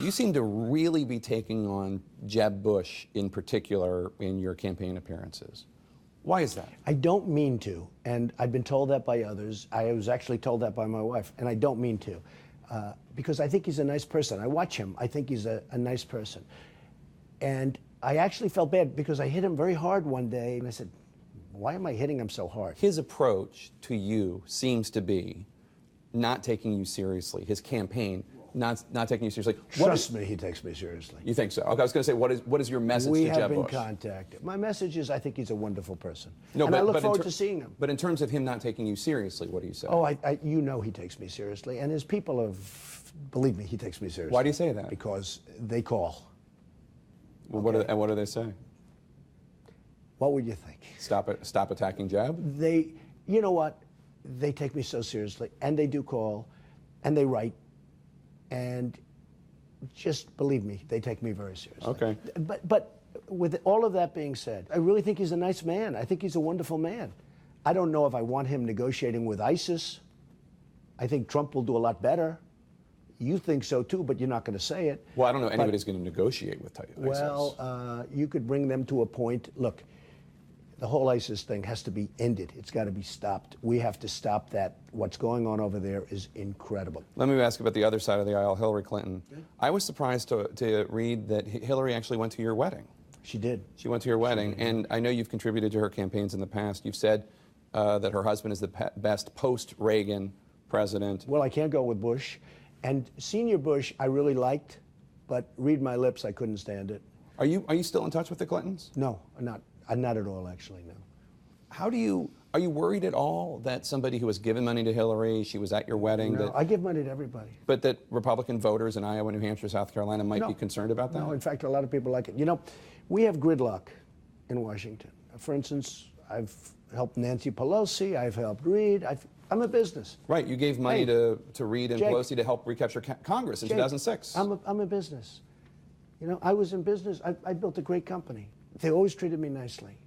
You seem to really be taking on Jeb Bush in particular in your campaign appearances. Why is that? I don't mean to, and I've been told that by others. I was actually told that by my wife, and I don't mean to, because I think he's a nice person. I watch him. I think he's a nice person. And I actually felt bad because I hit him very hard one day, and I said, why am I hitting him so hard? His approach to you seems to be not taking you seriously. His campaign, not taking you seriously. Trust me, he takes me seriously. You think so? Okay, I was going to say, what is your message to Jeb Bush? We have been contacted. My message is I think he's a wonderful person. No, and I look forward to seeing him. But in terms of him not taking you seriously, what do you say? Oh, you know he takes me seriously. And his people have, believe me, he takes me seriously. Why do you say that? Because they call. Well, okay. what do they say? What would you think? Stop attacking Jeb? You know what? They take me so seriously, and they do call, and they write, and just believe me, they take me very seriously. Okay. But with all of that being said, I really think he's a nice man. I think he's a wonderful man. I don't know if I want him negotiating with ISIS. I think Trump will do a lot better. You think so too, but you're not going to say it. Well, I don't know anybody's going to negotiate with ISIS. Well, you could bring them to a point. Look, the whole ISIS thing has to be ended. It's got to be stopped. We have to stop that. What's going on over there is incredible. Let me ask about the other side of the aisle, Hillary Clinton. Yeah. I was surprised to read that Hillary actually went to your wedding. She did. She went to your wedding, and I know you've contributed to her campaigns in the past. You've said that her husband is the best post-Reagan president. Well, I can't go with Bush. And Senior Bush, I really liked, but read my lips, I couldn't stand it. Are you still in touch with the Clintons? No, I'm not. I'm not at all, actually, no. Are you worried at all that somebody who has given money to Hillary, she was at your wedding? No, I give money to everybody. But that Republican voters in Iowa, New Hampshire, South Carolina might be concerned about that? No, in fact, a lot of people like it. You know, we have gridlock in Washington. For instance, I've helped Nancy Pelosi, I've helped Reid, I'm a business. Right, you gave money to Reid and Pelosi to help recapture Congress in 2006. I'm a business. You know, I was in business. I built a great company. They always treated me nicely.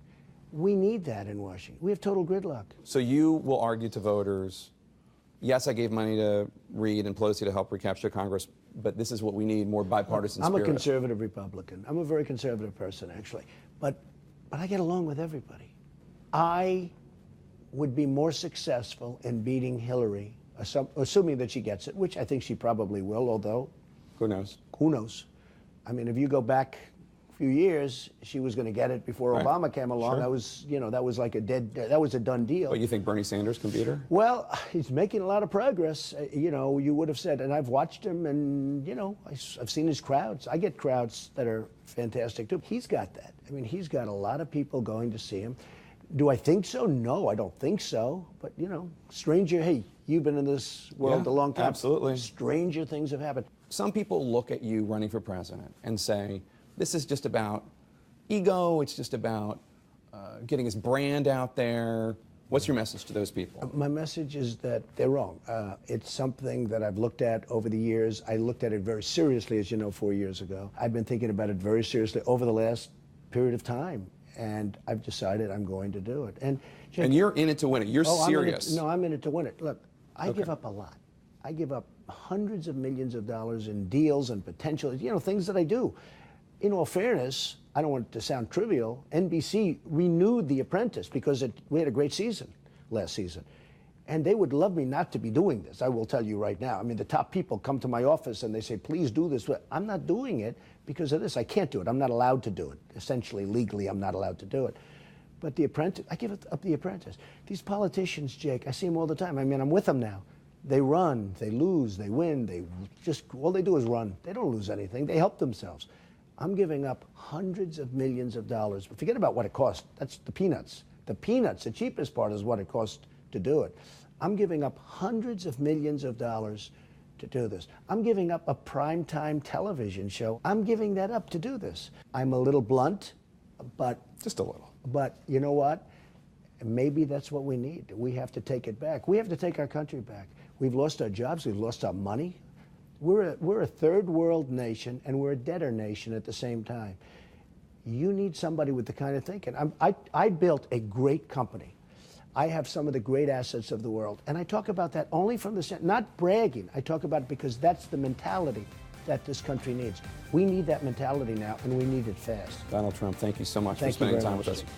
We need that in Washington. We have total gridlock. So you will argue to voters, yes, I gave money to Reid and Pelosi to help recapture Congress, but this is what we need, more bipartisan spirit. I'm a conservative Republican. I'm a very conservative person, actually. But I get along with everybody. I would be more successful in beating Hillary, assuming that she gets it, which I think she probably will, although... Who knows? Who knows? I mean, if you go back few years, she was going to get it before Obama came along. Sure. That was, you know, that was like that was a done deal. But you think Bernie Sanders can beat her? Well, he's making a lot of progress. You know, you would have said, and I've watched him, and you know, I've seen his crowds. I get crowds that are fantastic too. He's got that. I mean, he's got a lot of people going to see him. Do I think so? No, I don't think so. But you know, hey, you've been in this world a long time. Absolutely. Stranger things have happened. Some people look at you running for president and say, this is just about ego, it's just about getting his brand out there. What's your message to those people? My message is that they're wrong. It's something that I've looked at over the years. I looked at it very seriously, as you know, 4 years ago. I've been thinking about it very seriously over the last period of time, and I've decided I'm going to do it. And you're in it to win it. You're serious. I'm in it to win it. Look, I give up a lot. I give up hundreds of millions of dollars in deals and potential, you know, things that I do. In all fairness, I don't want it to sound trivial, NBC renewed The Apprentice because we had a great season last season. And they would love me not to be doing this, I will tell you right now. I mean, the top people come to my office and they say, please do this. But I'm not doing it because of this. I can't do it. I'm not allowed to do it. Essentially, legally, I'm not allowed to do it. But The Apprentice, I give up The Apprentice. These politicians, Jake, I see them all the time. I mean, I'm with them now. They run, they lose, they win. All they do is run. They don't lose anything. They help themselves. I'm giving up hundreds of millions of dollars. But forget about what it costs. That's the peanuts. The peanuts, the cheapest part is what it costs to do it. I'm giving up hundreds of millions of dollars to do this. I'm giving up a primetime television show. I'm giving that up to do this. I'm a little blunt, but... Just a little. But you know what? Maybe that's what we need. We have to take it back. We have to take our country back. We've lost our jobs. We've lost our money. We're a third world nation, and we're a debtor nation at the same time. You need somebody with the kind of thinking. I built a great company. I have some of the great assets of the world. And I talk about that only from the, not bragging. I talk about it because that's the mentality that this country needs. We need that mentality now, and we need it fast. Donald Trump, thank you so much Thank for you spending very time much, with us. Jim.